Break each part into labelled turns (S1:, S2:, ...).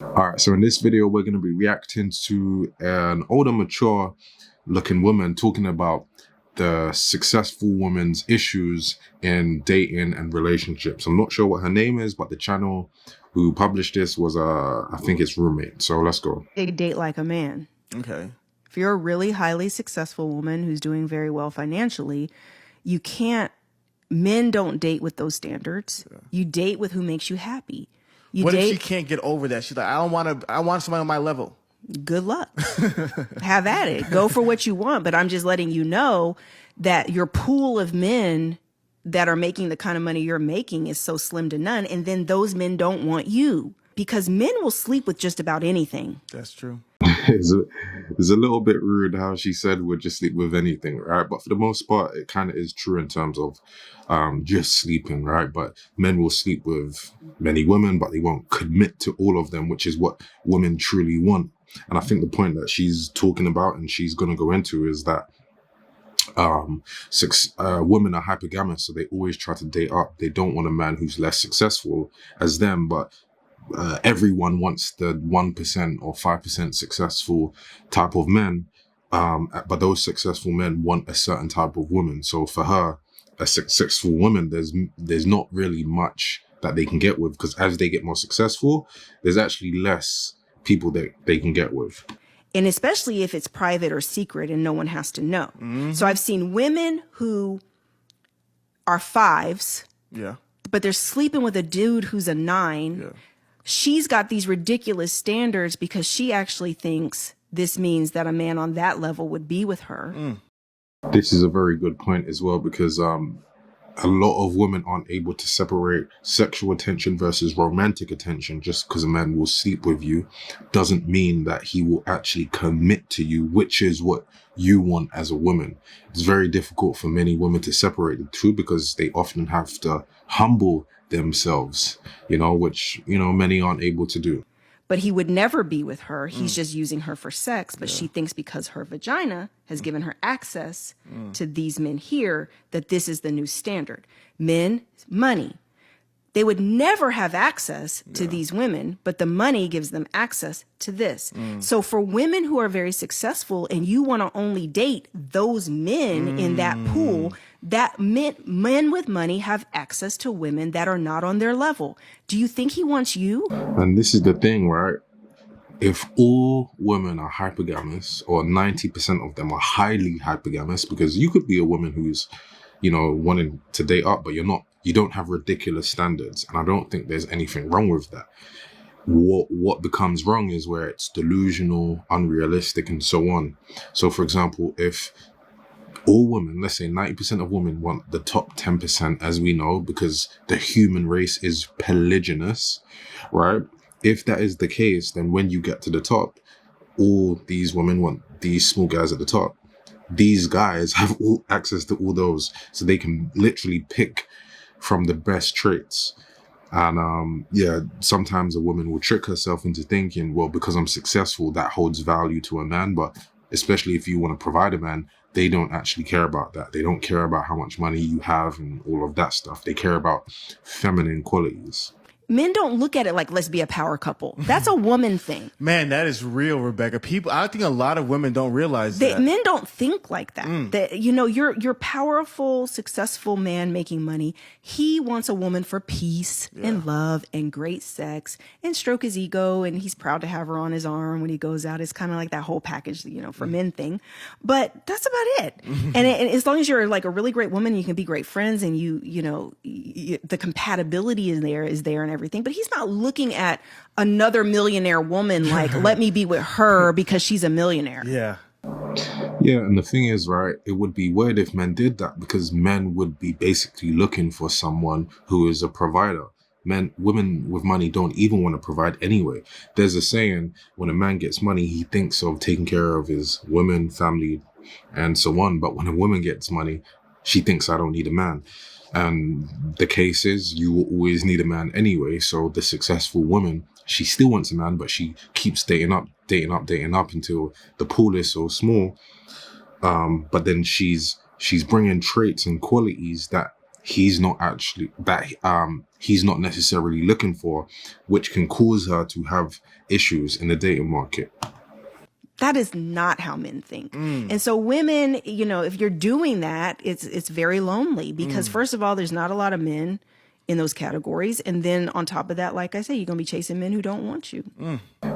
S1: All right, so in this video, we're going to be reacting to an older, mature looking woman talking about the successful woman's issues in dating and relationships. I'm not sure what her name is, but the channel who published this was, I think it's Roommate. So let's go.
S2: They date like a man.
S3: Okay.
S2: If you're a really highly successful woman who's doing very well financially, you can't, men don't date with those standards. Yeah. You date with who makes you happy.
S3: What if she can't get over that? She's like, I want somebody on my level.
S2: Good luck. Have at it. Go for what you want. But I'm just letting you know that your pool of men that are making the kind of money you're making is so slim to none. And then those men don't want you because men will sleep with just about anything.
S3: That's true.
S1: It's a little bit rude how she said we'll just sleep with anything, right? But for the most part, it kind of is true in terms of just sleeping, right? But men will sleep with many women, but they won't commit to all of them, which is what women truly want. And I think the point that she's talking about and she's going to go into is that women are hypergamous, so they always try to date up. They don't want a man who's less successful as them, but everyone wants the 1% or 5% successful type of men, but those successful men want a certain type of woman. So for her, a successful woman, there's not really much that they can get with, because as they get more successful, there's actually less people that they can get with.
S2: And especially if it's private or secret and no one has to know. Mm-hmm. So I've seen women who are 5s,
S3: yeah,
S2: but they're sleeping with a dude who's a 9. Yeah. She's got these ridiculous standards because she actually thinks this means that a man on that level would be with her.
S1: This is a very good point as well, because a lot of women aren't able to separate sexual attention versus romantic attention. Just because a man will sleep with you doesn't mean that he will actually commit to you, which is what you want as a woman. It's very difficult for many women to separate the two because they often have to humble themselves, which, many aren't able to do.
S2: But he would never be with her. He's just using her for sex. But she thinks because her vagina has given her access to these men here, that this is the new standard. Men, money. They would never have access to these women, but the money gives them access to this. So for women who are very successful and you want to only date those men in that pool, that men with money have access to women that are not on their level. Do you think he wants you?
S1: And this is the thing, right? If all women are hypergamous, or 90% of them are highly hypergamous, because you could be a woman who's, wanting to date up, but you don't have ridiculous standards. And I don't think there's anything wrong with that. What becomes wrong is where it's delusional, unrealistic, and so on. So for example, if all women, let's say 90% of women want the top 10%, as we know, because the human race is polygynous, right? If that is the case, then when you get to the top, all these women want these small guys at the top. These guys have all access to all those, so they can literally pick from the best traits. And sometimes a woman will trick herself into thinking, well, because I'm successful, that holds value to a man. But especially if you want to provide a man, they don't actually care about that. They don't care about how much money you have and all of that stuff. They care about feminine qualities.
S2: Men don't look at it like, let's be a power couple. That's a woman thing.
S3: Man, that is real, Rebecca. I think a lot of women don't realize that.
S2: Men don't think like that. That, you're powerful, successful man making money. He wants a woman for peace and love and great sex and stroke his ego. And he's proud to have her on his arm when he goes out. It's kind of like that whole package, for men thing. But that's about it. And as long as you're like a really great woman, you can be great friends and the compatibility is there and everything, but he's not looking at another millionaire woman like, let me be with her because she's a millionaire.
S1: Yeah, and the thing is, right, it would be weird if men did that, because men would be basically looking for someone who is a provider. Women with money don't even want to provide anyway. There's a saying, when a man gets money, he thinks of taking care of his women, family, and so on. But when a woman gets money, she thinks, I don't need a man. And the case is, you will always need a man anyway. So the successful woman, she still wants a man, but she keeps dating up until the pool is so small. But then she's bringing traits and qualities that he's not actually he's not necessarily looking for, which can cause her to have issues in the dating market.
S2: That is not how men think. And so women, you know, if you're doing that, it's very lonely because first of all, there's not a lot of men in those categories. And then on top of that, like I say, you're going to be chasing men who don't want you.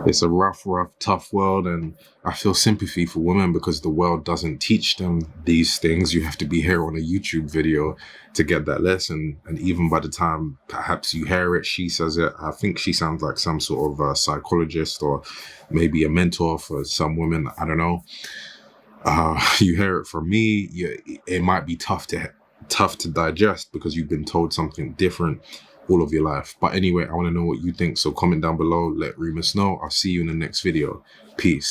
S1: It's a rough, tough world, and I feel sympathy for women because the world doesn't teach them these things. You have to be here on a YouTube video to get that lesson, and even by the time perhaps you hear it, she says it. I think she sounds like some sort of psychologist or maybe a mentor for some women. I don't know. You hear it from me. It might be tough to digest because you've been told something different all of your life. But anyway, I want to know what you think. So comment down below, let Reemus know. I'll see you in the next video. Peace.